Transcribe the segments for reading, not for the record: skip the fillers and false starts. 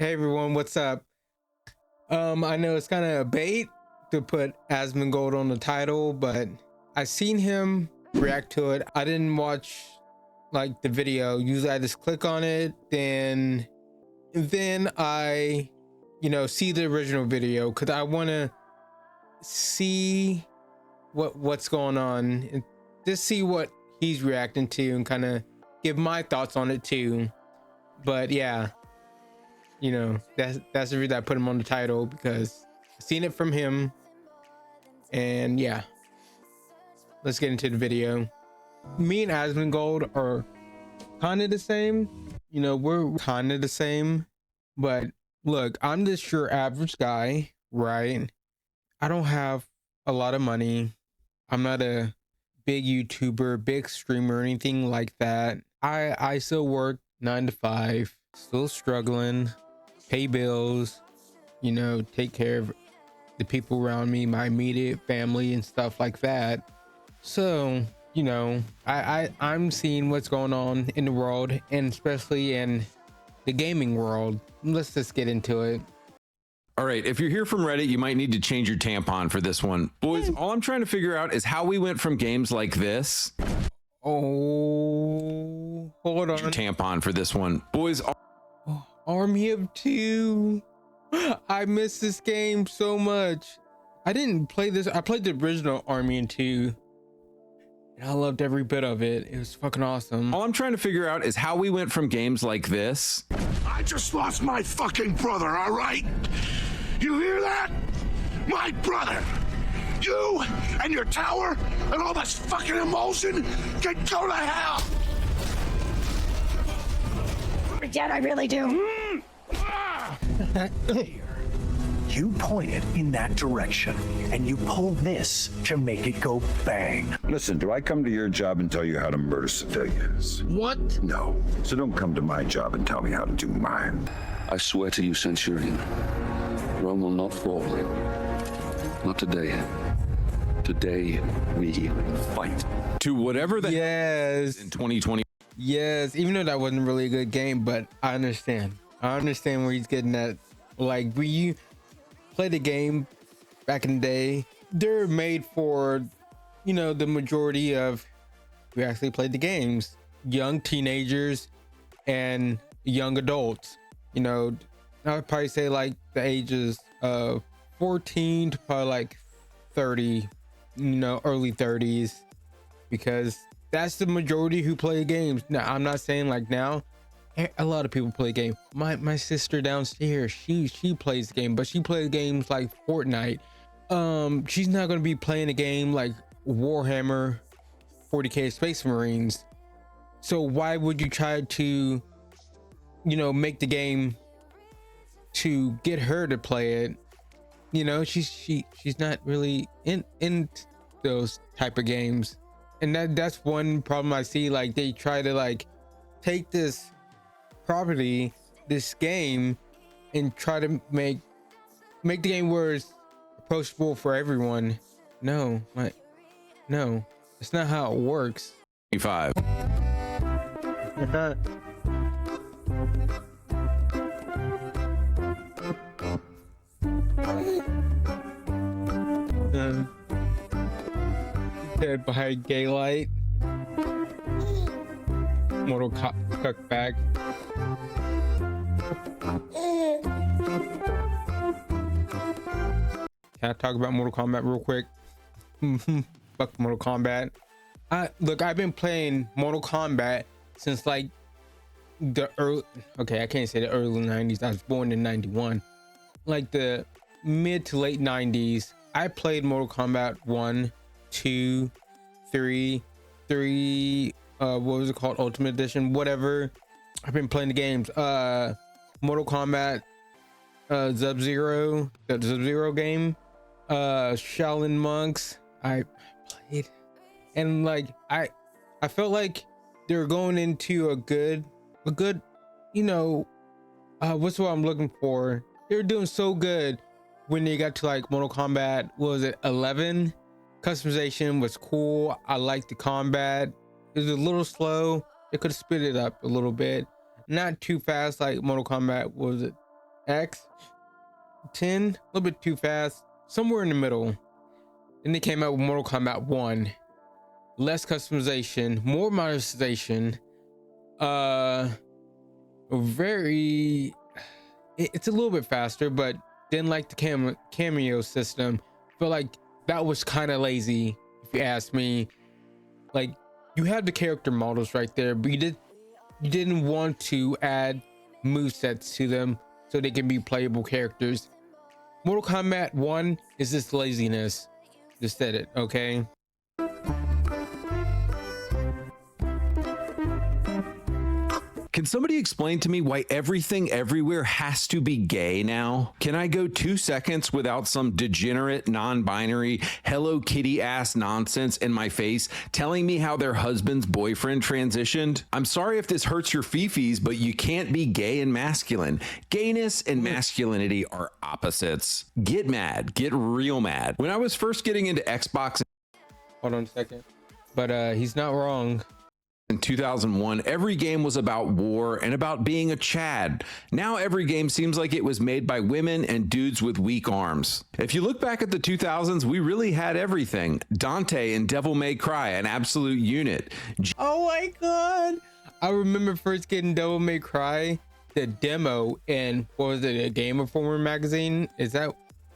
Hey everyone, what's up? I know it's kind of a bait to put Asmongold on the title, but I seen him react to it. I didn't watch like the video. Usually I just click on it, then I, see the original video because I want to see what's going on and just see what he's reacting to and kind of give my thoughts on it too. But yeah. That's the reason I put him on the title, because I've seen it from him. And yeah, let's get into the video. Me and Asmongold are kind of the same. We're kind of the same, but look, I'm just your average guy, right? I don't have a lot of money. I'm not a big YouTuber, big streamer, or anything like that. I still work 9 to 5, still struggling, pay bills, take care of the people around me, my immediate family and stuff like that. So, I'm seeing what's going on in the world, and especially in the gaming world. Let's just get into it. All right, if you're here from Reddit, you might need to change your tampon for this one. Boys, all I'm trying to figure out is how we went from games like this. Oh, hold on. Your tampon for this one. Boys, Army of Two. I miss this game so much. I didn't play this. I played the original Army of Two, and I loved every bit of it. It was fucking awesome. All I'm trying to figure out is how we went from games like this. I just lost my fucking brother, all right? You hear that? My brother. You and your tower and all this fucking emotion can go to hell. Dad, I really do. You point it in that direction, and you pull this to make it go bang. Listen, do I come to your job and tell you how to murder civilians? What? No. So don't come to my job and tell me how to do mine. I swear to you, Centurion, Rome will not fall. Not today. Today, we fight. To whatever the yes in 2020. Yes, even though that wasn't really a good game, but I understand where he's getting at. Like, when you play the game back in the day, they're made for, the majority of who actually played the games, young teenagers and young adults. I would probably say like the ages of 14 to probably like 30, early 30s, because that's the majority who play games. Now, I'm not saying like now, a lot of people play game. My sister downstairs, she plays the game, but she plays games like Fortnite. She's not going to be playing a game like Warhammer 40K Space Marines. So why would you try to, make the game to get her to play it? She's not really in those type of games. And that's one problem I see. Like, they try to like take this property, this game, and try to make the game where it's approachable for everyone. No, it's not how it works. 25. Dead by Gaylight. Mortal Cook back. Can I talk about Mortal Kombat real quick? Fuck Mortal Kombat. Look, I've been playing Mortal Kombat since like the early, okay, I can't say the early 90s. I was born in 91. Like the mid to late 90s. I played Mortal Kombat 1, 2, 3, what was it called? Ultimate Edition, whatever. I've been playing the games. Mortal Kombat, Sub-Zero, the Sub-Zero game, Shaolin Monks, I played, and like I felt like they were going into a good, what's what I'm looking for. They were doing so good when they got to like Mortal Kombat, what was it, 11? Customization was cool. I liked the combat. It was a little slow. They could have sped it up a little bit, not too fast like Mortal Kombat, was it X, 10, a little bit too fast, somewhere in the middle. Then they came out with Mortal Kombat 1, less customization, more monetization, it's a little bit faster, but didn't like the cameo system. Feel like that was kind of lazy, if you ask me. Like, you have the character models right there, but you didn't want to add movesets to them so they can be playable characters. Mortal Kombat 1 is just laziness. Just said it, okay? Can somebody explain to me why everything everywhere has to be gay now? Can I go 2 seconds without some degenerate, non-binary, Hello Kitty ass nonsense in my face telling me how their husband's boyfriend transitioned? I'm sorry if this hurts your fifis, but you can't be gay and masculine. Gayness and masculinity are opposites. Get mad. Get real mad. When I was first getting into Xbox, Hold on a second. But he's not wrong. in 2001, every game was about war and about being a Chad. Now every game seems like it was made by women and dudes with weak arms. If you look back at the 2000s, we really had everything. Dante and Devil May Cry, an absolute unit. Oh my god, I remember first getting Devil May Cry, the demo in, what was it, a Game Informer magazine? It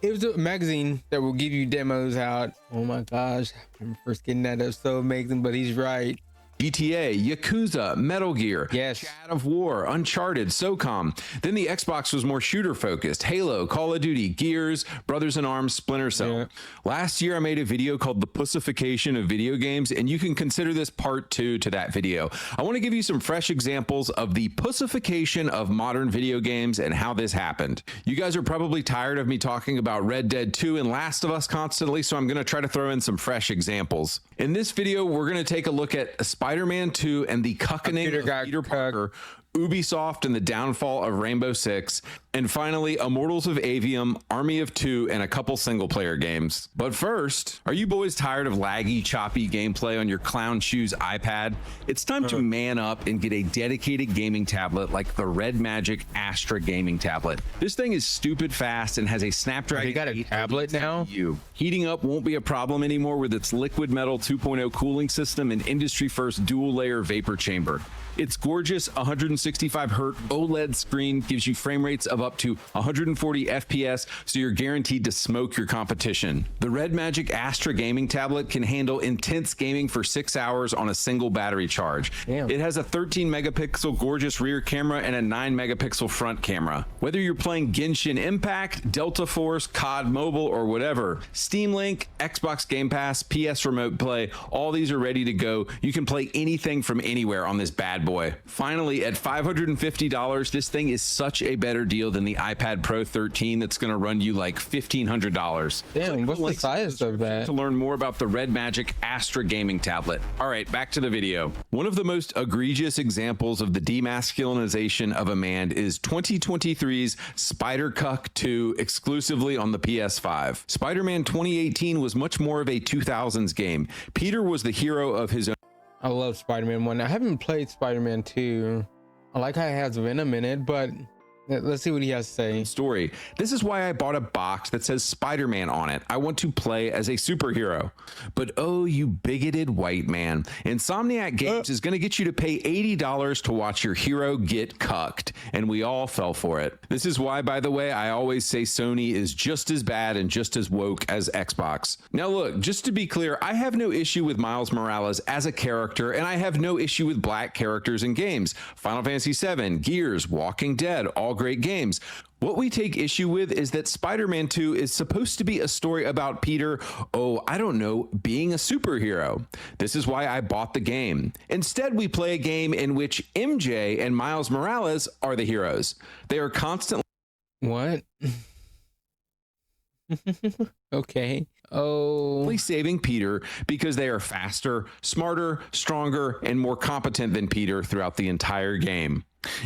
was a magazine that will give you demos out. Oh my gosh, I remember first getting that. It was so amazing, but he's right. GTA, Yakuza, Metal Gear, yes, Chad of War, Uncharted, SOCOM. Then the Xbox was more shooter focused. Halo, Call of Duty, Gears, Brothers in Arms, Splinter Cell. Yeah. Last year I made a video called The Pussification of Video Games, and you can consider this part 2 to that video. I want to give you some fresh examples of the pussification of modern video games and how this happened. You guys are probably tired of me talking about Red Dead 2 and Last of Us constantly, so I'm going to try to throw in some fresh examples. In this video, we're going to take a look at Spider-Man 2 and the cuckening of Peter Parker, Ubisoft and the downfall of Rainbow Six, and finally Immortals of Avium, Army of Two, and a couple single-player games. But first, are you boys tired of laggy, choppy gameplay on your clown shoes iPad? It's time to man up and get a dedicated gaming tablet like the Red Magic Astra gaming tablet. This thing is stupid fast and has a Snapdragon. You got a tablet now? Heating up won't be a problem anymore with its liquid metal 2.0 cooling system and industry-first dual-layer vapor chamber. Its gorgeous 165 Hz OLED screen gives you frame rates of up to 140 FPS, so you're guaranteed to smoke your competition. The Red Magic Astra gaming tablet can handle intense gaming for 6 hours on a single battery charge. Damn. It has a 13 megapixel gorgeous rear camera and a 9 megapixel front camera. Whether you're playing Genshin Impact, Delta Force, COD Mobile, or whatever, Steam Link, Xbox Game Pass, PS Remote Play, all these are ready to go. You can play anything from anywhere on this bad boy. Finally, at $550, this thing is such a better deal than the iPad Pro 13 that's going to run you like $1,500. Damn, what's the size of that? To learn more about the Red Magic Astra gaming tablet. All right, back to the video. One of the most egregious examples of the demasculinization of a man is 2023's Spider-Cuck 2 exclusively on the PS5. Spider-Man 2018 was much more of a 2000s game. Peter was the hero of his own. I love Spider-Man 1. I haven't played Spider-Man 2. I like how it has Venom in it, but let's see what he has to say. Story. This is why I bought a box that says Spider-Man on it. I want to play as a superhero. But oh, you bigoted white man. Insomniac Games is going to get you to pay $80 to watch your hero get cucked. And we all fell for it. This is why, by the way, I always say Sony is just as bad and just as woke as Xbox. Now look, just to be clear, I have no issue with Miles Morales as a character, and I have no issue with black characters in games. Final Fantasy VII, Gears, Walking Dead, all great games. What we take issue with is that Spider-Man 2 is supposed to be a story about Peter, being a superhero. This is why I bought the game. Instead, we play a game in which MJ and Miles Morales are the heroes. They are constantly... What? Okay. Oh. Saving Peter because they are faster, smarter, stronger, and more competent than Peter throughout the entire game.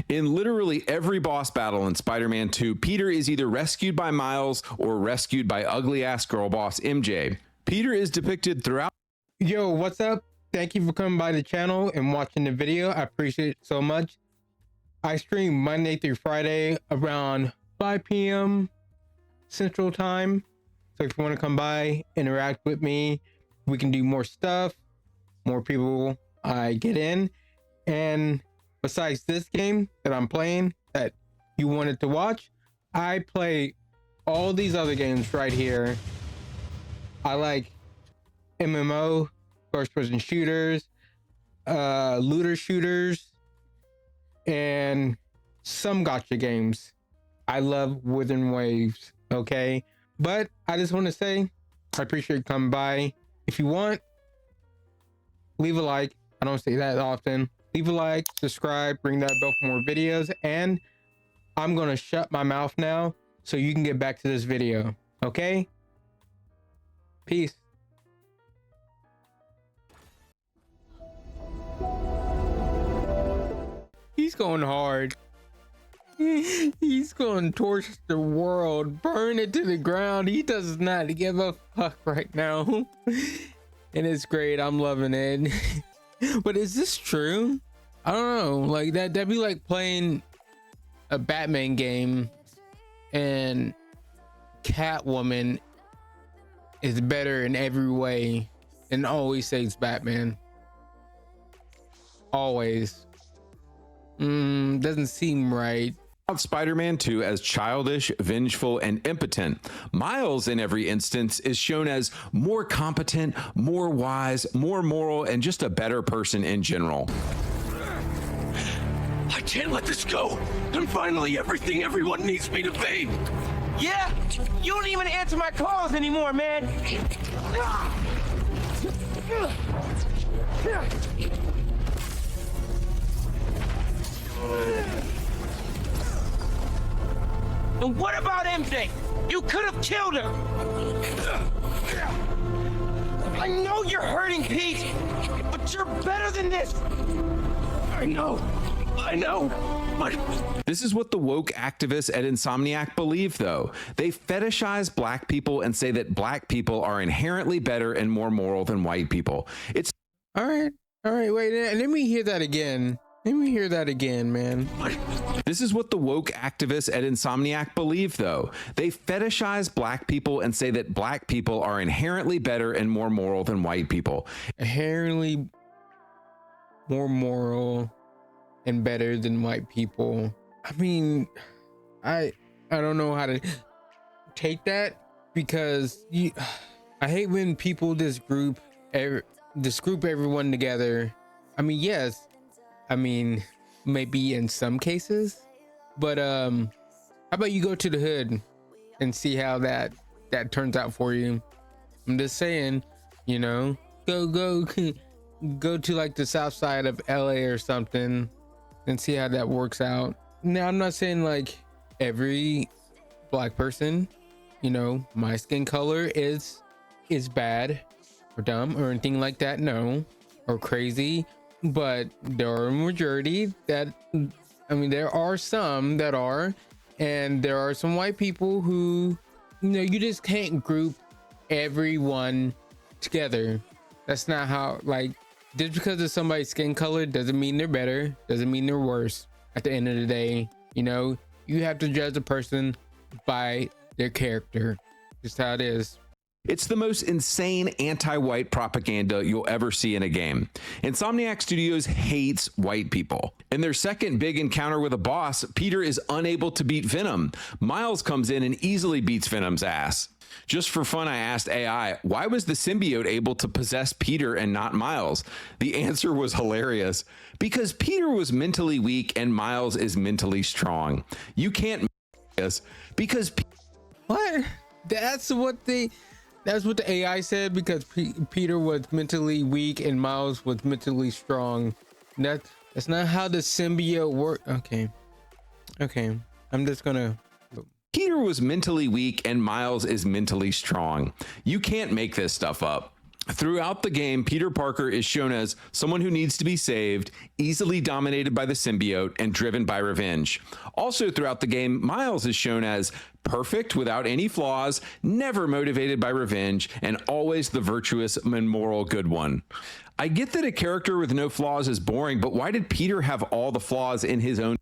In literally every boss battle in Spider-Man 2, Peter is either rescued by Miles or rescued by ugly-ass girl boss MJ. Peter is depicted throughout... Yo, what's up? Thank you for coming by the channel and watching the video. I appreciate it so much. I stream Monday through Friday around 5 p.m. Central Time. So if you want to come by, interact with me, we can do more stuff, more people I get in. And besides this game that I'm playing that you wanted to watch, I play all these other games right here. I like MMO, first person shooters, looter shooters, and some gotcha games. I love Withering Waves, okay? But I just want to say, I appreciate you coming by. If you want, leave a like. I don't say that often. Leave a like, subscribe, ring that bell for more videos, and I'm gonna shut my mouth now so you can get back to this video, okay? Peace. He's going hard. He's going to torch the world, burn it to the ground. He does not give a fuck right now. And it's great. I'm loving it. But is this true? I don't know. Like that'd be like playing a Batman game and Catwoman is better in every way and always saves Batman. Always. Doesn't seem right. Spider-Man 2 as childish, vengeful, and impotent. Miles, in every instance, is shown as more competent, more wise, more moral, and just a better person in general. I can't let this go. I'm finally everything everyone needs me to be. Yeah, you don't even answer my calls anymore, man. And what about MJ? You could have killed her. I know you're hurting, Pete, but you're better than this. I know. But This is what the woke activists at Insomniac believe, though. They fetishize black people and say that black people are inherently better and more moral than white people. It's All right, wait, let me hear that again. Man. This is what the woke activists at Insomniac believe, though. They fetishize black people and say that black people are inherently better and more moral than white people. Inherently more moral and better than white people. I mean, I don't know how to take that because I hate when people just group everyone together. I mean, yes. I mean, maybe in some cases, but how about you go to the hood and see how that turns out for you? I'm just saying, you know, go to like the south side of LA or something and see how that works out. Now, I'm not saying like every black person, you know, my skin color is bad or dumb or anything like that, no, or crazy. But there are a majority that, I mean, there are some that are, and there are some white people who, you know, you just can't group everyone together. That's not how, like, just because of somebody's skin color doesn't mean they're better, doesn't mean they're worse. At the end of the day, you know, you have to judge a person by their character. Just how it is. It's the most insane anti-white propaganda you'll ever see in a game. Insomniac Studios hates white people. In their second big encounter with a boss, Peter is unable to beat Venom. Miles comes in and easily beats Venom's ass. Just for fun, I asked AI, why was the symbiote able to possess Peter and not Miles? The answer was hilarious. Because Peter was mentally weak and Miles is mentally strong. You can't this because What? That's what the AI said, because Peter was mentally weak and Miles was mentally strong. That's not how the symbiote works. Okay. I'm just gonna. Peter was mentally weak and Miles is mentally strong. You can't make this stuff up. Throughout the game, Peter Parker is shown as someone who needs to be saved, easily dominated by the symbiote, and driven by revenge. Also throughout the game, Miles is shown as perfect without any flaws, never motivated by revenge, and always the virtuous and moral good one. I get that a character with no flaws is boring, but why did Peter have all the flaws in his own?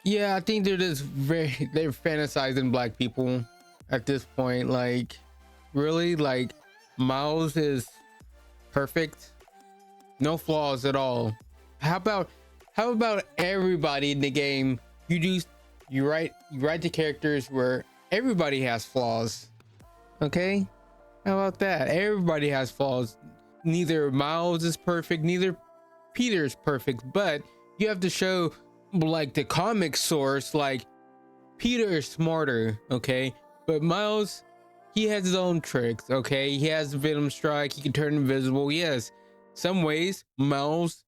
Yeah, I think they're fantasizing black people at this point. Like, really, like Miles is perfect, no flaws at all. How about everybody in the game? You write the characters where everybody has flaws. Okay, how about that? Everybody has flaws. Neither Miles is perfect, neither Peter is perfect, but you have to show like the comic source, like Peter is smarter, okay, but Miles, he has his own tricks, okay. He has the Venom Strike, he can turn invisible. Yes, some ways Miles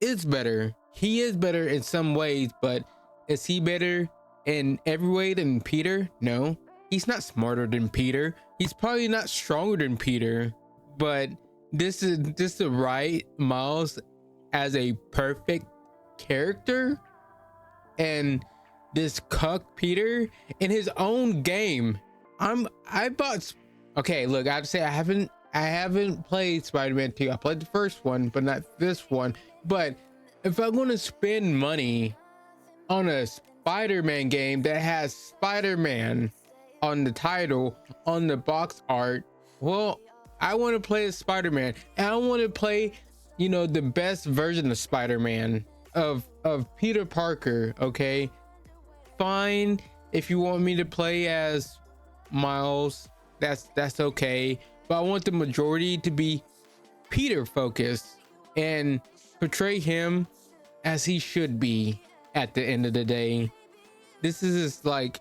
is better. He is better in some ways, but is he better in every way than Peter? No, he's not smarter than Peter. He's probably not stronger than Peter, but this is the right Miles as a perfect character, and this cuck Peter in his own game. I bought, okay, look, I have to say I haven't played Spider-Man 2. I played the first one, but not this one. But if I'm going to spend money on a Spider-Man game that has Spider-Man on the title, on the box art, well, I want to play as Spider-Man, and I want to play, you know, the best version of Spider-Man, of Peter Parker. Okay, fine, if you want me to play as Miles, that's okay, but I want the majority to be Peter focused and portray him as he should be at the end of the day. This is just like,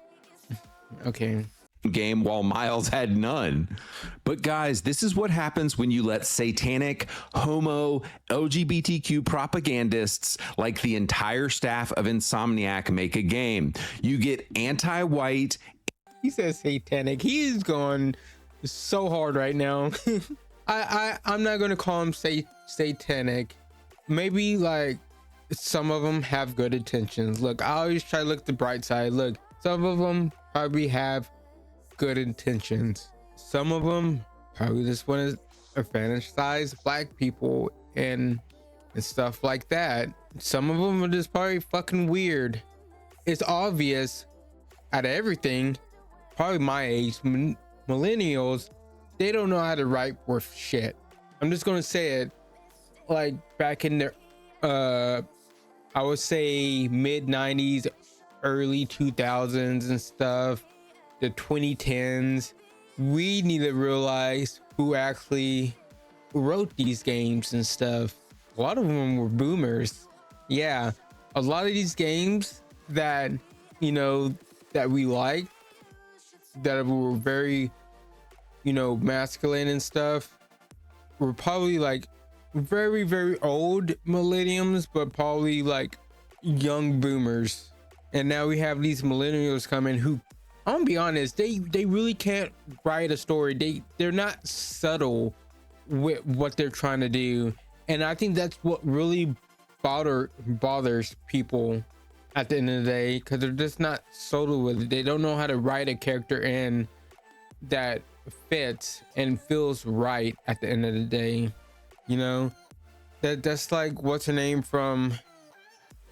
okay, game while Miles had none. But guys, this is what happens when you let satanic, homo, LGBTQ propagandists like the entire staff of Insomniac make a game. You get anti-white. He says satanic. He's going so hard right now. I'm not gonna call him satanic. Maybe like some of them have good intentions. Look, I always try to look at the bright side. Look, some of them probably have good intentions. Some of them probably just want to fantasize black people and stuff like that. Some of them are just probably fucking weird. It's obvious out of everything, probably my age, millennials, they don't know how to write worth shit. I'm just gonna say it. Like back in the I would say mid 90s, early 2000s and stuff, the 2010s, we need to realize who actually wrote these games and stuff. A lot of them were boomers. Yeah, a lot of these games that, you know, that we like, that were very, you know, masculine and stuff, were probably like very old millenniums, but probably like young boomers. And now we have these millennials coming who, I'm gonna be honest, they really can't write a story. They're not subtle with what they're trying to do, and I think that's what really bothers people at the end of the day, because they're just not subtle with it. They don't know how to write a character in that fits and feels right at the end of the day. You know, that's like, what's her name from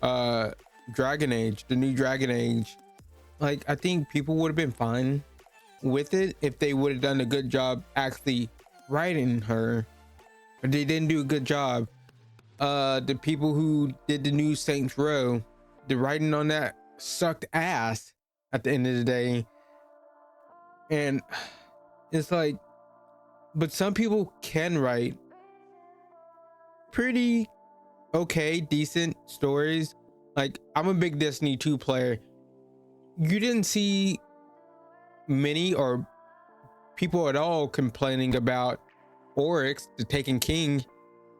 Dragon Age, the new Dragon Age. Like, I think people would have been fine with it if they would have done a good job actually writing her, but they didn't do a good job. The people who did the new Saints Row, the writing on that sucked ass at the end of the day. And it's like, but some people can write pretty okay, decent stories. Like, I'm a big Destiny 2 player. You didn't see many or people at all complaining about Oryx, the Taken King.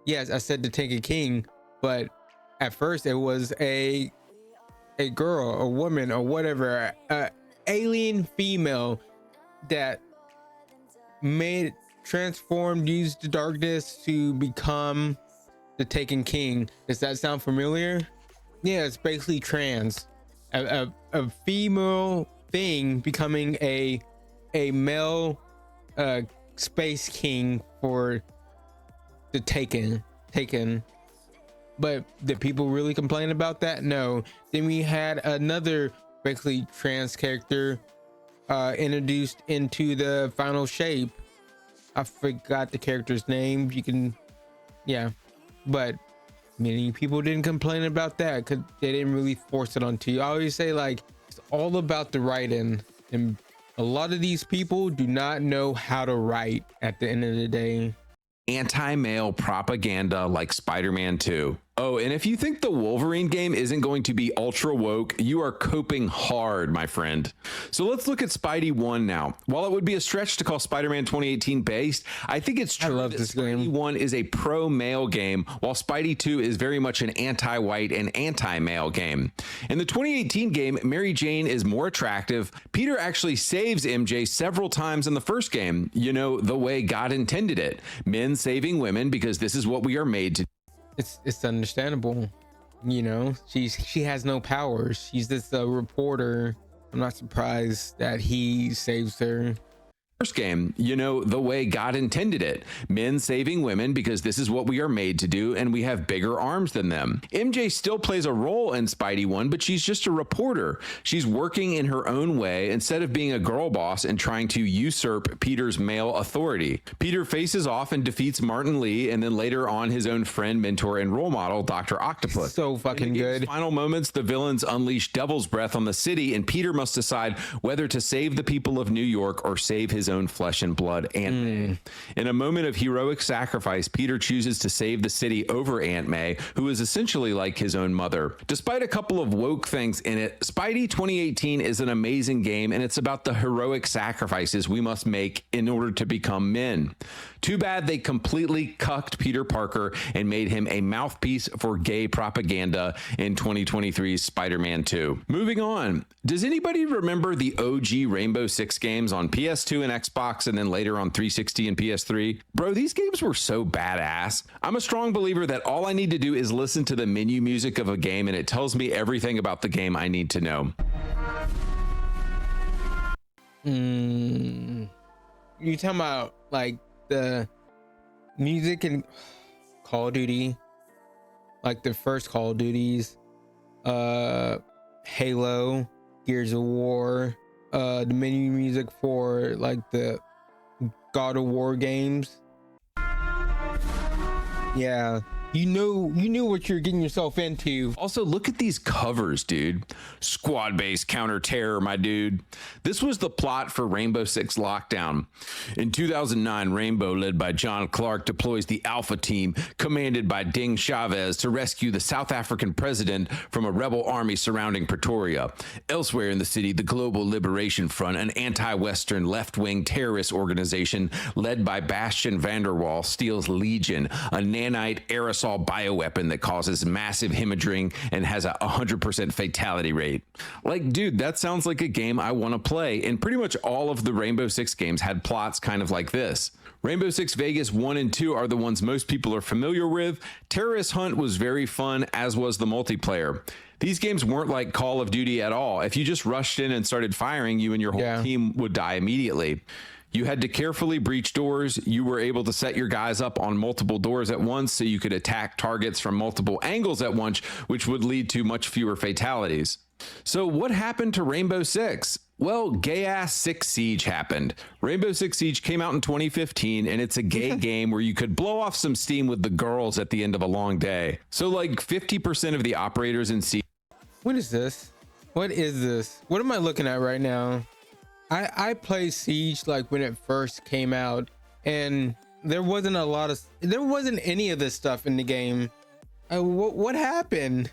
Yes, I said the Taken King, but at first it was a girl, a woman, or whatever, a alien female that transformed, used the darkness to become the Taken King. Does that sound familiar? Yeah, it's basically trans. A female thing becoming a male space king for the Taken. But did people really complain about that? No. Then we had another basically trans character introduced into the final shape. I forgot the character's name. You can, yeah, but many people didn't complain about that because they didn't really force it onto you. I always say, like, it's all about the writing, and a lot of these people do not know how to write at the end of the day. Anti-male propaganda like Spider-Man 2. Oh, and if you think the Wolverine game isn't going to be ultra woke, you are coping hard, my friend. So let's look at Spidey 1 now. While it would be a stretch to call Spider-Man 2018 based, I think it's true that Spidey 1 is a pro-male game, while Spidey 2 is very much an anti-white and anti-male game. In the 2018 game, Mary Jane is more attractive. Peter actually saves MJ several times in the first game, you know, the way God intended it. Men saving women because this is what we are made to. It's understandable, you know. She has no powers. She's just a reporter. I'm not surprised that he saves her. First game, you know, the way God intended it. Men saving women because this is what we are made to do, and we have bigger arms than them. MJ still plays a role in Spidey 1, but she's just a reporter. She's working in her own way instead of being a girl boss and trying to usurp Peter's male authority. Peter faces off and defeats Martin Lee, and then later on his own friend, mentor, and role model, Dr. Octopus. So fucking good. Final moments, the villains unleash devil's breath on the city, and Peter must decide whether to save the people of New York or save his own flesh and blood, Aunt May. In a moment of heroic sacrifice, Peter chooses to save the city over Aunt May, who is essentially like his own mother. Despite a couple of woke things in it, Spidey 2018 is an amazing game, and it's about the heroic sacrifices we must make in order to become men. Too bad they completely cucked Peter Parker and made him a mouthpiece for gay propaganda in 2023's Spider-Man 2. Moving on, does anybody remember the OG Rainbow Six games on PS2 and Xbox, and then later on 360 and PS3? Bro, these games were so badass. I'm a strong believer that all I need to do is listen to the menu music of a game, and it tells me everything about the game I need to know. You talking about like the music in Call of Duty, like the first Call of Duties, Halo, Gears of War, the menu music for like the God of War games. Yeah, you knew what you're getting yourself into. Also, look at these covers, dude. Squad-based counter-terror, my dude. This was the plot for Rainbow Six Lockdown. In 2009, Rainbow, led by John Clark, deploys the Alpha Team, commanded by Ding Chavez, to rescue the South African president from a rebel army surrounding Pretoria. Elsewhere in the city, the Global Liberation Front, an anti-Western left-wing terrorist organization led by Bastian Vanderwall, steals Legion, a nanite aerosol bioweapon that causes massive hemorrhaging and has a 100% fatality rate. Like, dude, that sounds like a game I want to play, and pretty much all of the Rainbow Six games had plots kind of like this. Rainbow Six Vegas 1 and 2 are the ones most people are familiar with. Terrorist Hunt was very fun, as was the multiplayer. These games weren't like Call of Duty at all. If you just rushed in and started firing, you and your whole team would die immediately. You had to carefully breach doors. You were able to set your guys up on multiple doors at once so you could attack targets from multiple angles at once, which would lead to much fewer fatalities. So what happened to Rainbow Six? Well, gay-ass Six Siege happened. Rainbow Six Siege came out in 2015, and it's a gay game where you could blow off some steam with the girls at the end of a long day. So like 50% of the operators in Siege. What is this? What is this? What am I looking at right now? I played Siege like when it first came out, and there wasn't any of this stuff in the game. What happened?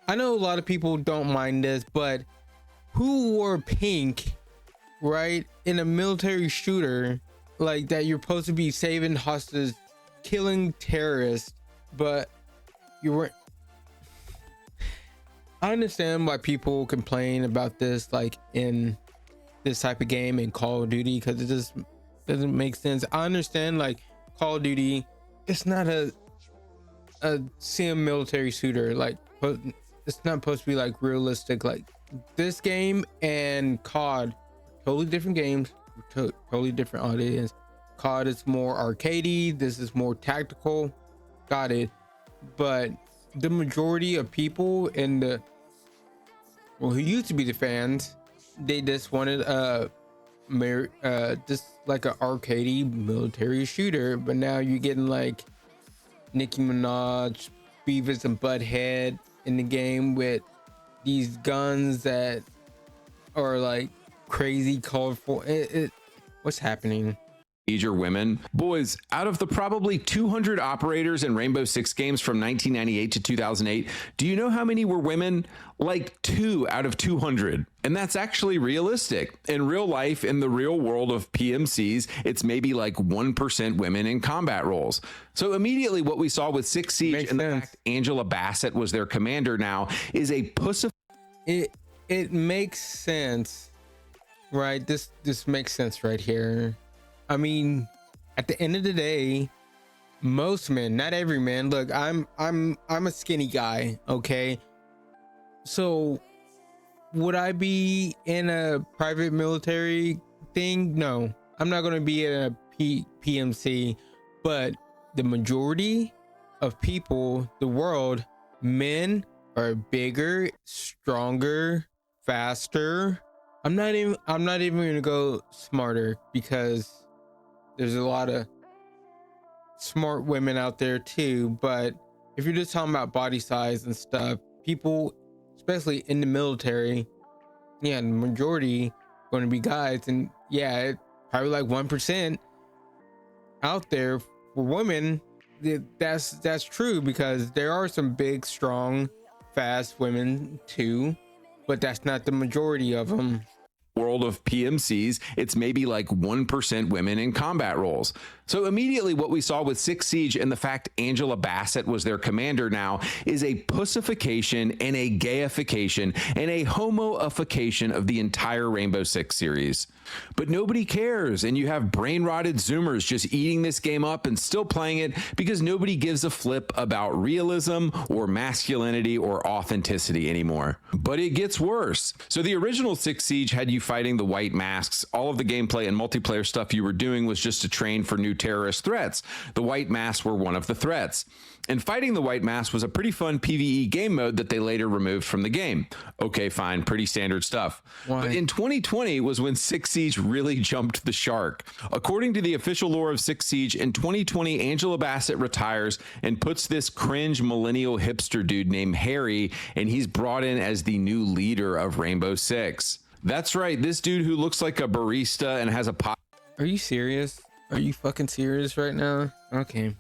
I know a lot of people don't mind this, but who wore pink, right, in a military shooter like that? You're supposed to be saving hostages, killing terrorists, but you weren't. I understand why people complain about this, like in this type of game in Call of Duty, because it just doesn't make sense. I understand, like, Call of Duty, it's not a sim military shooter, like, but it's not supposed to be like realistic. Like this game and COD, totally different games, totally different audience. COD is more arcadey, this is more tactical, got it. But the majority of people in the, well, who used to be the fans, they just wanted just like an arcadey military shooter, but now you're getting like Nicki Minaj, Beavis and Butthead in the game with these guns that are like crazy colorful. What's happening? Major women. Boys, out of the probably 200 operators in Rainbow Six games from 1998 to 2008, do you know how many were women? Like 2 out of 200. And that's actually realistic. In real life, in the real world of PMCs, it's maybe like 1% women in combat roles. So immediately what we saw with Six Siege and the fact Angela Bassett was their commander now is a pussy. It makes sense, right? This makes sense right here. I mean, at the end of the day, most men, not every man. Look, I'm a skinny guy, okay? So would I be in a private military thing? No, I'm not going to be in a PMC, but the majority of people, the world, men are bigger, stronger, faster. I'm not even going to go smarter, because there's a lot of smart women out there too. But if you're just talking about body size and stuff, people, especially in the military, yeah, the majority going to be guys. And yeah, probably like 1% out there for women. That's true, because there are some big, strong, fast women too, but that's not the majority of them. World of PMCs, it's maybe like 1% women in combat roles. So immediately what we saw with Six Siege and the fact Angela Bassett was their commander now is a pussification and a gayification and a homoification of the entire Rainbow Six series. But nobody cares, and you have brain-rotted Zoomers just eating this game up and still playing it because nobody gives a flip about realism or masculinity or authenticity anymore. But it gets worse. So the original Six Siege had you fighting the white masks. All of the gameplay and multiplayer stuff you were doing was just to train for new terrorist threats. The white masks were one of the threats. And fighting the white mask was a pretty fun PvE game mode that they later removed from the game. Okay, fine, pretty standard stuff. Why? But in 2020 was when Six Siege really jumped the shark. According to the official lore of Six Siege, in 2020, Angela Bassett retires and puts this cringe millennial hipster dude named Harry, and he's brought in as the new leader of Rainbow Six. That's right, this dude who looks like a barista and has a pot. Are you serious? Are you fucking serious right now? Okay.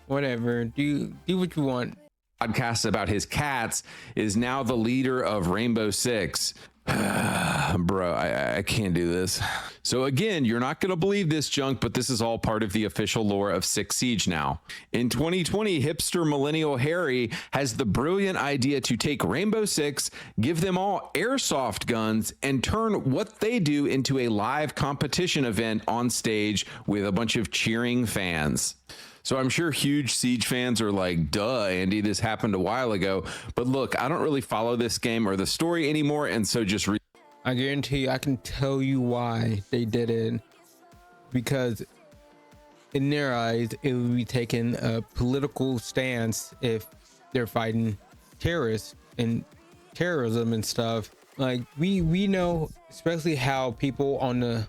Whatever, do what you want. Podcast about his cats is now the leader of Rainbow Six. Bro, I can't do this. So again, you're not going to believe this junk, but this is all part of the official lore of Six Siege now. In 2020, hipster millennial Harry has the brilliant idea to take Rainbow Six, give them all airsoft guns, and turn what they do into a live competition event on stage with a bunch of cheering fans. So I'm sure huge Siege fans are like, duh, Andy, this happened a while ago. But look, I don't really follow this game or the story anymore, and so just I guarantee you, I can tell you why they did it. Because in their eyes, it would be taking a political stance if they're fighting terrorists and terrorism and stuff. Like we know, especially how people on the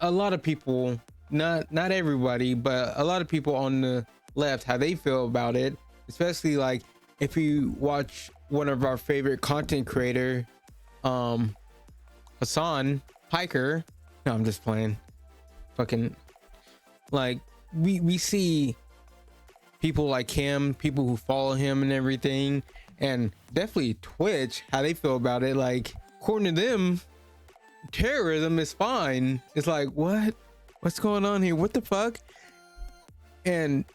a lot of people, not everybody, but a lot of people on the left, how they feel about it. Especially like if you watch one of our favorite content creator, Hassan Piker. No, I'm just playing. Fucking like we see people like him, people who follow him and everything, and definitely Twitch, how they feel about it. Like according to them, terrorism is fine. It's like, what's going on here? What the fuck? And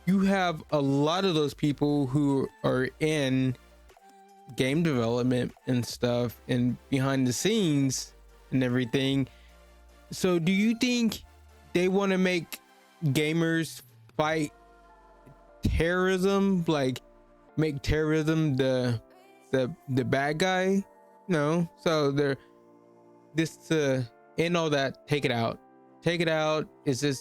you have a lot of those people who are in game development and stuff and behind the scenes and everything. So do you think they want to make gamers fight terrorism, like make terrorism the bad guy? No. So they're this to end all that, take it out. Is this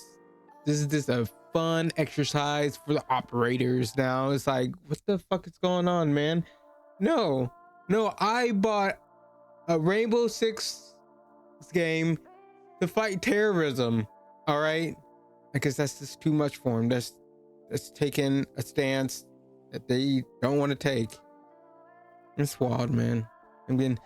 is just a fun exercise for the operators now. It's like, what the fuck is going on, man? No, I bought a Rainbow Six game to fight terrorism. All right, I guess that's just too much for him. That's taking a stance that they don't want to take. It's wild, man. I mean,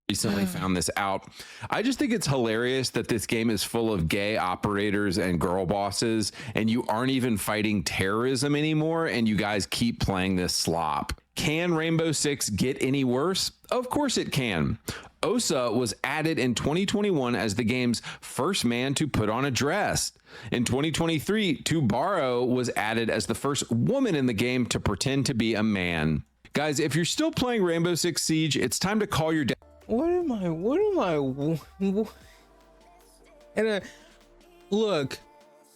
recently found this out. I just think it's hilarious that this game is full of gay operators and girl bosses, and you aren't even fighting terrorism anymore, and you guys keep playing this slop. Can Rainbow Six get any worse? Of course it can. Osa was added in 2021 as the game's first man to put on a dress. In 2023, Tubaro was added as the first woman in the game to pretend to be a man. Guys, if you're still playing Rainbow Six Siege, it's time to call your dad. What am I? And look,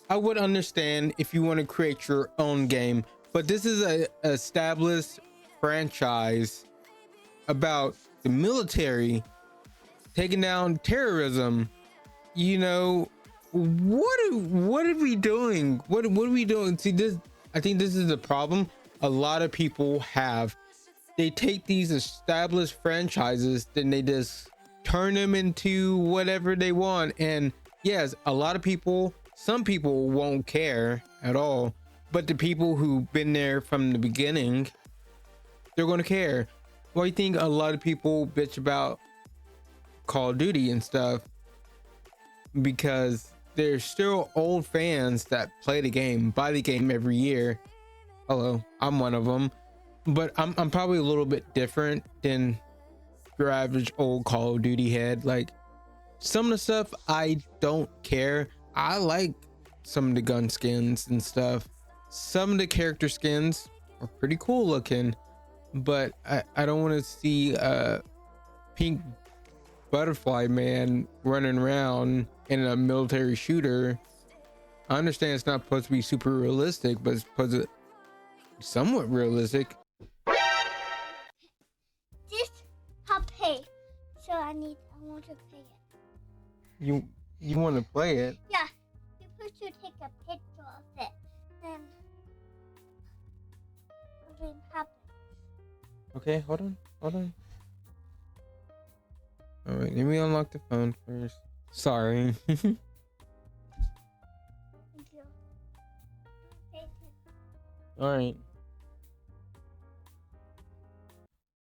I would understand if you want to create your own game, but this is a established franchise about the military taking down terrorism. You know, what are we doing? What are we doing? See, this, I think this is the problem a lot of people have. They take these established franchises, then they just turn them into whatever they want. And yes, a lot of people, some people won't care at all, but the people who've been there from the beginning, they're going to care. Well, I think a lot of people bitch about Call of Duty and stuff because there's still old fans that play the game, buy the game every year. Hello, I'm one of them. But I'm probably a little bit different than your average old Call of Duty head. Like, some of the stuff I don't care. I like some of the gun skins and stuff. Some of the character skins are pretty cool looking, but I don't want to see a pink butterfly man running around in a military shooter. I understand it's not supposed to be super realistic, but it's supposed to be somewhat realistic. Pay, so I want to pay it. You want to play it? Yeah, you're supposed to take a picture of it, then something happens. Okay, hold on. All right, let me unlock the phone first. Sorry. Thank you. All right.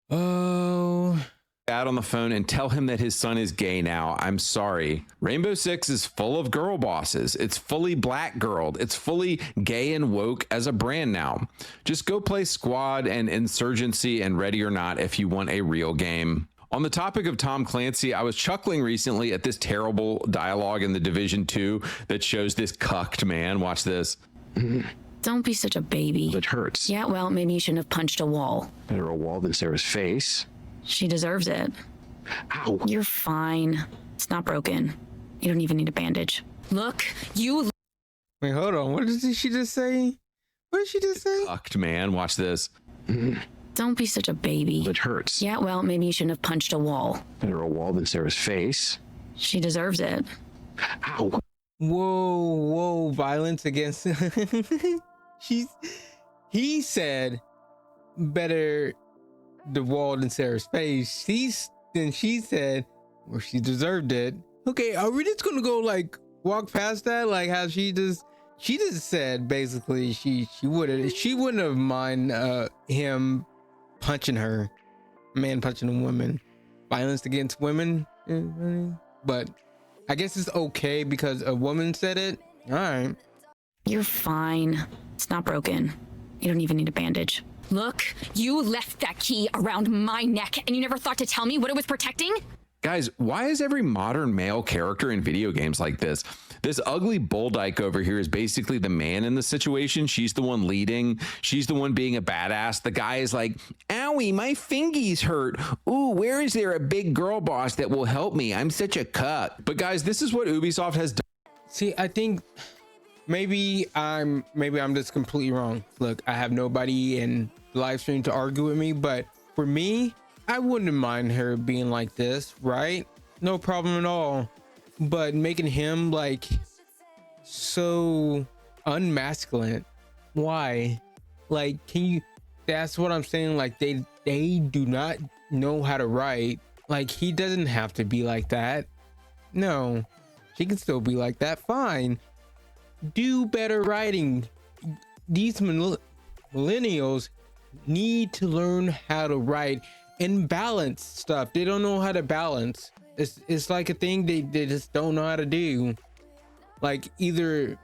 Oh. Dad on the phone and tell him that his son is gay now. I'm sorry. Rainbow Six is full of girl bosses. It's fully black girled. It's fully gay and woke as a brand now. Just go play Squad and Insurgency and Ready or Not if you want a real game. On the topic of Tom Clancy, I was chuckling recently at this terrible dialogue in the Division 2 that shows this cucked man. Watch this. Don't be such a baby. It hurts. Yeah, well, maybe you shouldn't have punched a wall. Better a wall than Sarah's face. She deserves it. Ow. You're fine. It's not broken. You don't even need a bandage. Look, you... Wait, hold on. What did she just say? What did she just say? Cucked man. Watch this. Don't be such a baby. It hurts. Yeah, well, maybe you shouldn't have punched a wall. Better a wall than Sarah's face. She deserves it. Ow. Whoa, violence against... He said better the wall than Sarah's face. She said, well, she deserved it. Okay, are we just gonna go like walk past that? Like how she just said basically she wouldn't have mind him punching her, man punching a woman, violence against women. But I guess it's okay because a woman said it. All right. You're fine. It's not broken. You don't even need a bandage. Look, you left that key around my neck and you never thought to tell me what it was protecting? Guys, why is every modern male character in video games like this? This ugly bull dyke over here is basically the man in the situation. She's the one leading. She's the one being a badass. The guy is like, owie, my fingies hurt. Ooh, where is there a big girl boss that will help me? I'm such a cuck. But guys, this is what Ubisoft has done. See, I think maybe I'm just completely wrong. Look, I have nobody in the live stream to argue with me, but for me, I wouldn't mind her being like this, right? No problem at all. But making him like so unmasculine. Why? Like, can you? That's what I'm saying. Like, they do not know how to write. Like, he doesn't have to be like that. No, she can still be like that. Fine. Do better writing. These millennials need to learn how to write and balance stuff. They don't know how to balance. It's like a thing they just don't know how to do. Like, either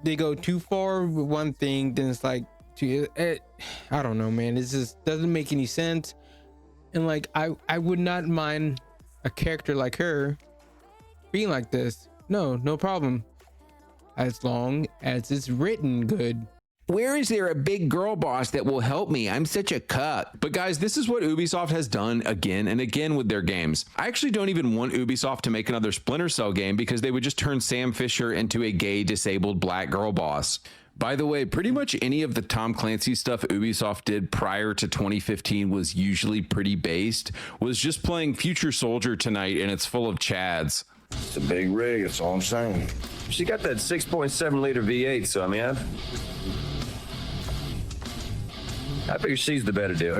they go too far with one thing, then it's like I don't know, man. It just doesn't make any sense. And like, I would not mind a character like her being like this. No problem, as long as it's written good. Where is there a big girl boss that will help me? I'm such a cuck. But guys, this is what Ubisoft has done again and again with their games. I actually don't even want Ubisoft to make another Splinter Cell game because they would just turn Sam Fisher into a gay, disabled black girl boss. By the way, pretty much any of the Tom Clancy stuff Ubisoft did prior to 2015 was usually pretty based. Was just playing Future Soldier tonight and it's full of Chads. It's a big rig, that's all I'm saying. She got that 6.7 liter V8, so I mean, I figure she's the better deal.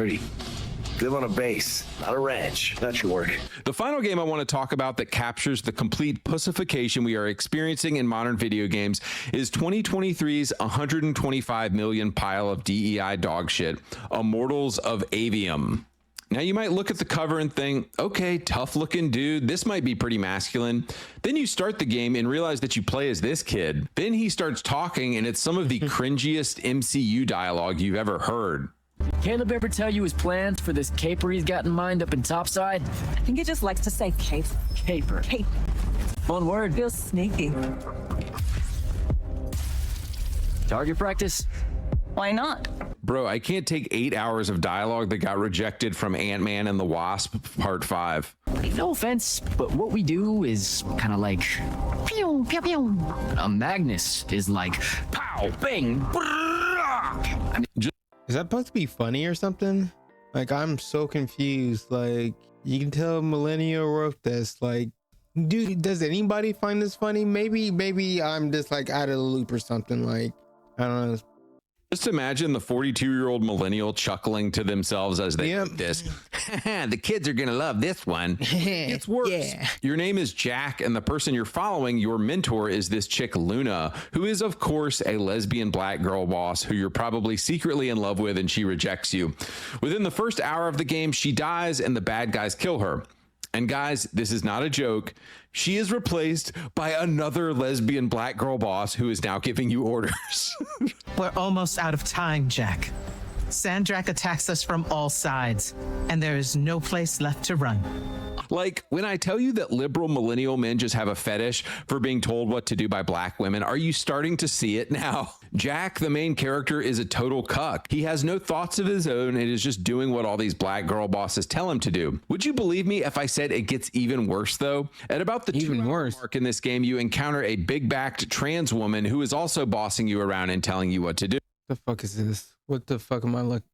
Live on a base, not a ranch. That's your work. The final game I want to talk about that captures the complete pussification we are experiencing in modern video games is 2023's 125 million pile of DEI dog shit, Immortals of Avium. Now you might look at the cover and think, okay, tough looking dude, this might be pretty masculine. Then you start the game and realize that you play as this kid. Then he starts talking and it's some of the cringiest MCU dialogue you've ever heard. Caleb ever tell you his plans for this caper he's got in mind up in Topside? I think he just likes to say caper. Caper. Caper. One word. Feels sneaky. Target practice? Why not? Bro, I can't take 8 hours of dialogue that got rejected from Ant-Man and the Wasp Part 5. No offense, but what we do is kind of like pew, pew, pew. Magnus is like pow, bang, I mean, Is that supposed to be funny or something? Like, I'm so confused. Like, you can tell Millennial wrote this. Like, dude, does anybody find this funny? Maybe I'm just like out of the loop or something. Like, I don't know. Just imagine the 42-year-old millennial chuckling to themselves as they wrote this. The kids are gonna love this one. It's worse. Yeah. Your name is Jack, and the person you're following, your mentor, is this chick Luna, who is of course a lesbian black girl boss who you're probably secretly in love with, and she rejects you. Within the first hour of the game, she dies and the bad guys kill her. And guys, this is not a joke. She is replaced by another lesbian black girl boss who is now giving you orders. We're almost out of time, Jack. Sandrak attacks us from all sides, and there is no place left to run. Like, when I tell you that liberal millennial men just have a fetish for being told what to do by black women, are you starting to see it now? Jack, the main character, is a total cuck. He has no thoughts of his own and is just doing what all these black girl bosses tell him to do. Would you believe me if I said it gets even worse, though? At about the 2-hour mark in this game, you encounter a big-backed trans woman who is also bossing you around and telling you what to do. The fuck is this? What the fuck am I looking?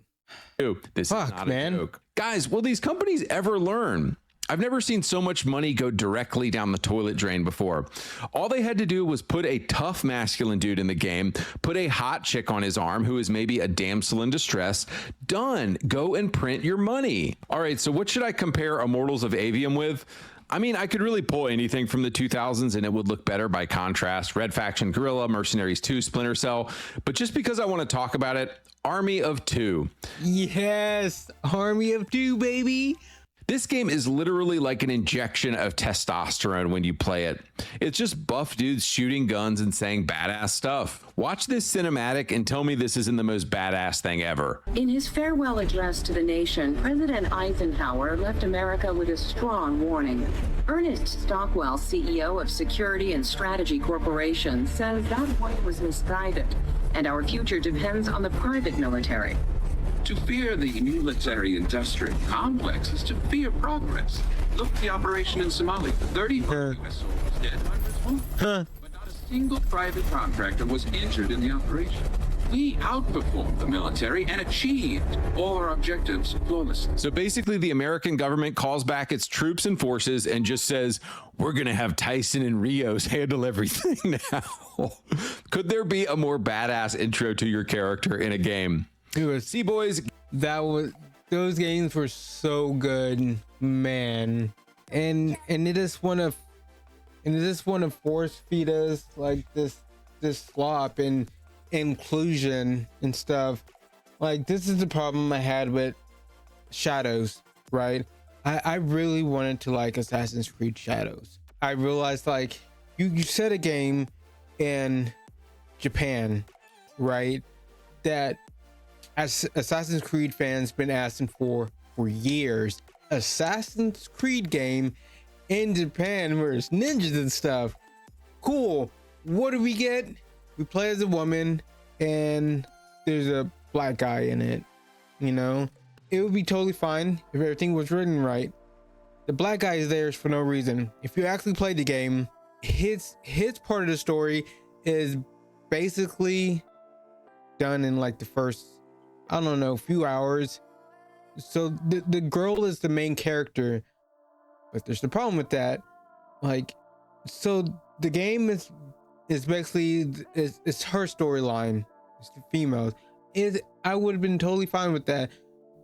This is not a joke. Guys, will these companies ever learn? I've never seen so much money go directly down the toilet drain before. All they had to do was put a tough masculine dude in the game, put a hot chick on his arm who is maybe a damsel in distress. Done. Go and print your money. All right, so what should I compare Immortals of Avium with? I mean, I could really pull anything from the 2000s and it would look better by contrast. Red Faction Guerrilla, Mercenaries 2, Splinter Cell. But just because I want to talk about it, Army of Two. Yes, Army of Two, baby. This game is literally like an injection of testosterone when you play it. It's just buff dudes shooting guns and saying badass stuff. Watch this cinematic and tell me this isn't the most badass thing ever. In his farewell address to the nation, President Eisenhower left America with a strong warning. Ernest Stockwell, CEO of Security and Strategy Corporation, says that warning was misguided, and our future depends on the private military. To fear the military-industrial complex is to fear progress. Look at the operation in Somalia. 35 U.S. soldiers dead, hundreds wounded. But not a single private contractor was injured in the operation. We outperformed the military and achieved all our objectives flawlessly. So basically, the American government calls back its troops and forces and just says, we're going to have Tyson and Rios handle everything now. Could there be a more badass intro to your character in a game? It was, see, boys, those games were so good, man. And they just want to force feed us like this slop and inclusion and stuff. Like, this is the problem I had with Shadows, right? I really wanted to like Assassin's Creed Shadows. I realized, like, you set a game in Japan, right, that as Assassin's Creed fans been asking for years. Assassin's Creed game in Japan where it's ninjas and stuff. Cool. What do we get? We play as a woman and there's a black guy in it. You know, it would be totally fine if everything was written right. The black guy is there for no reason. If you actually play the game, his part of the story is basically done in like the first, I don't know, few hours. So the girl is the main character, but there's the problem with that. Like, so the game is basically it's her storyline. It's the females. I would have been totally fine with that,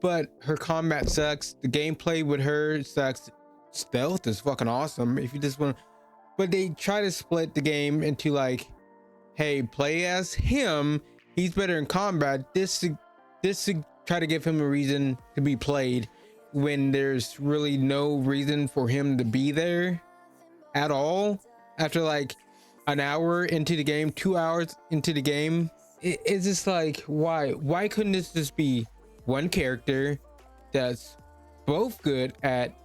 but her combat sucks. The gameplay with her sucks. Stealth is fucking awesome if you just want. But they try to split the game into like, hey, play as him. He's better in combat. This to try to give him a reason to be played when there's really no reason for him to be there at all. After like an hour into the game, 2 hours into the game, it's just like, why couldn't this just be one character that's both good at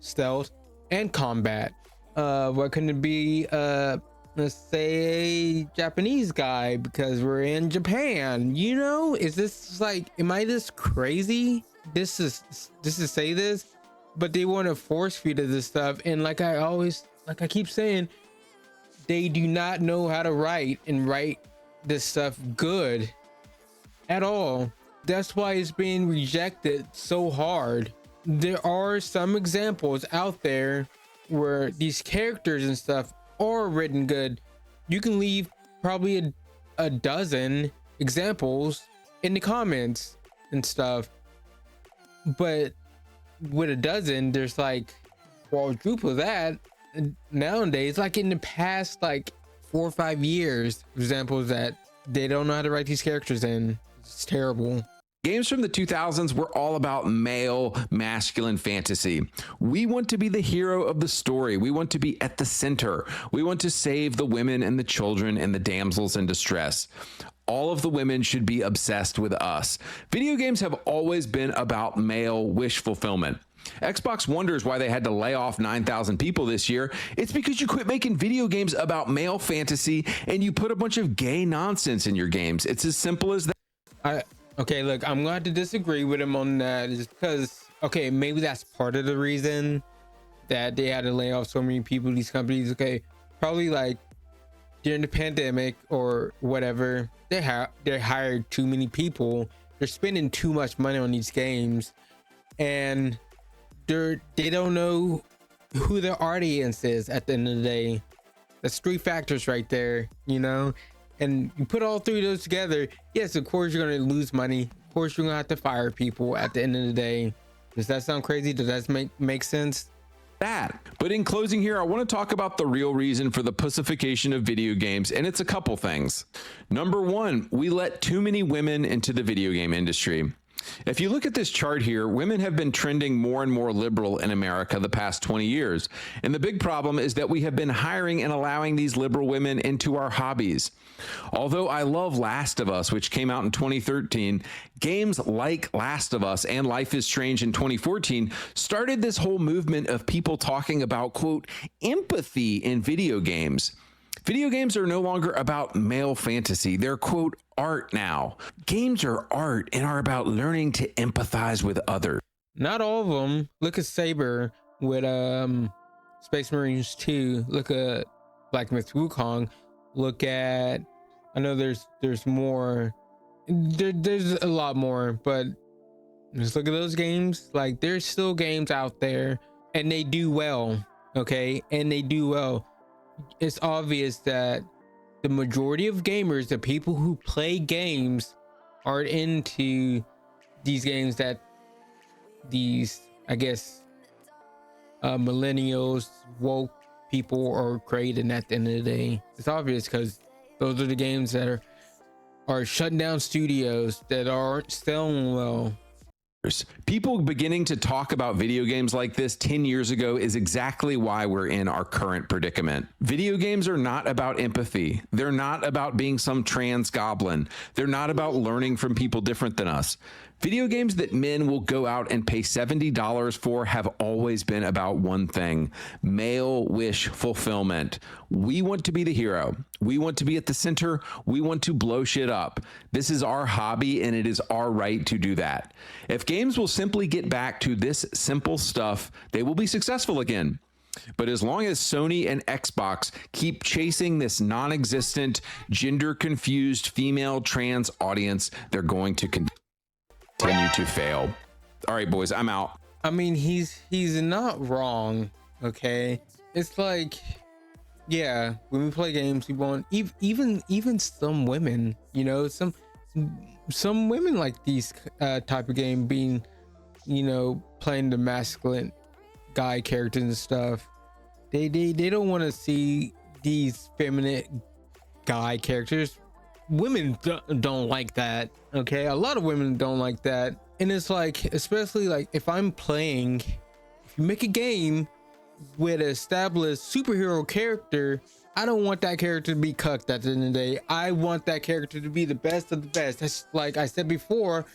stealth and combat? Why couldn't it be let's say a Japanese guy because we're in Japan? You know, is this like, am I this crazy? This is say this, but they want to force feed us this stuff. And like I keep saying, they do not know how to write this stuff good at all. That's why it's being rejected so hard. There are some examples out there where these characters and stuff are written good. You can leave probably a dozen examples in the comments and stuff, but with a dozen there's like quadruple that nowadays. Like in the past like 4 or 5 years, examples that they don't know how to write these characters in. It's terrible. Games from the 2000s were all about male, masculine fantasy. We want to be the hero of the story. We want to be at the center. We want to save the women and the children and the damsels in distress. All of the women should be obsessed with us. Video games have always been about male wish fulfillment. Xbox wonders why they had to lay off 9,000 people this year. It's because you quit making video games about male fantasy and you put a bunch of gay nonsense in your games. It's as simple as that. Okay, look, I'm going to have to disagree with him on that, just because, okay, maybe that's part of the reason that they had to lay off so many people, these companies. Okay, probably like during the pandemic or whatever, they hired too many people. They're spending too much money on these games, and they don't know who their audience is at the end of the day. That's 3 factors right there, you know? And you put all 3 of those together, yes, of course you're going to lose money. Of course you're going to have to fire people at the end of the day. Does that sound crazy? Does that make sense? But in closing here, I want to talk about the real reason for the pussification of video games, and it's a couple things. Number 1, we let too many women into the video game industry. If you look at this chart here, women have been trending more and more liberal in America the past 20 years. And the big problem is that we have been hiring and allowing these liberal women into our hobbies. Although I love Last of Us, which came out in 2013, games like Last of Us and Life is Strange in 2014 started this whole movement of people talking about, quote, empathy in video games. Video games are no longer about male fantasy. They're, quote, art now. Games are art and are about learning to empathize with others. Not all of them. Look at Saber with Space Marines 2. Look at Black Myth Wukong. Look at, I know there's more there's a lot more, but just look at those games. Like, there's still games out there and they do well. Okay, and they do well. It's obvious that the majority of gamers, the people who play games, are into these games that these, I guess, millennials, woke people are creating at the end of the day. It's obvious because those are the games that are shutting down studios that aren't selling well. People beginning to talk about video games like this 10 years ago is exactly why we're in our current predicament. Video games are not about empathy. They're not about being some trans goblin. They're not about learning from people different than us. Video games that men will go out and pay $70 for have always been about one thing: male wish fulfillment. We want to be the hero. We want to be at the center. We want to blow shit up. This is our hobby, and it is our right to do that. If games will simply get back to this simple stuff, they will be successful again. But as long as Sony and Xbox keep chasing this non-existent, gender-confused female trans audience, they're going to continue to fail. All right, boys, I'm out. I mean, he's not wrong. Okay, it's like, yeah, when we play games, we want even some women, you know, some women like these type of game, being, you know, playing the masculine guy characters and stuff. They don't want to see these feminine guy characters. Women don't like that. Okay, a lot of women don't like that. And it's like, especially like if I'm playing, if you make a game with an established superhero character, I don't want that character to be cucked at the end of the day. I want that character to be the best of the best. That's, like I said before,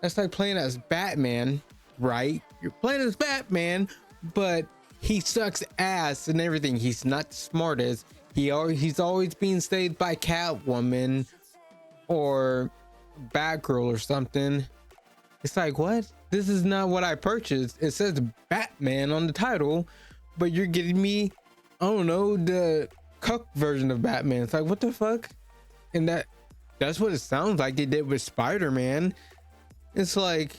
that's like playing as Batman, right? You're playing as Batman, but he sucks ass and everything. He's not the smartest. He's always being saved by Catwoman or Batgirl or something. It's like, what? This is not what I purchased. It says Batman on the title, but you're getting me, I don't know, the cuck version of Batman. It's like, what the fuck? And that's what it sounds like they did with Spider-Man. It's like,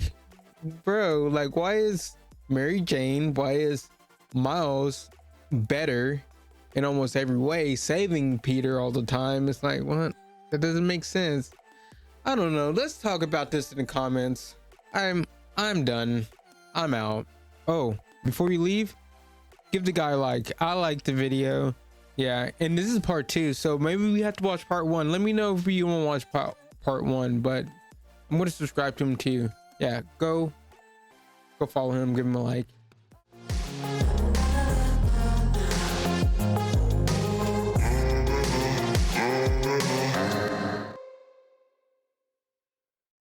bro, like, why is Mary Jane, why is Miles better in almost every way, saving Peter all the time? It's like, what? That doesn't make sense. I don't know. Let's talk about this in the comments. I'm done. I'm out. Oh, before you leave, give the guy a like. I like the video. Yeah, and this is part 2, so maybe we have to watch part 1. Let me know if you want to watch part 1, but I'm going to subscribe to him too. Yeah, go follow him, give him a like.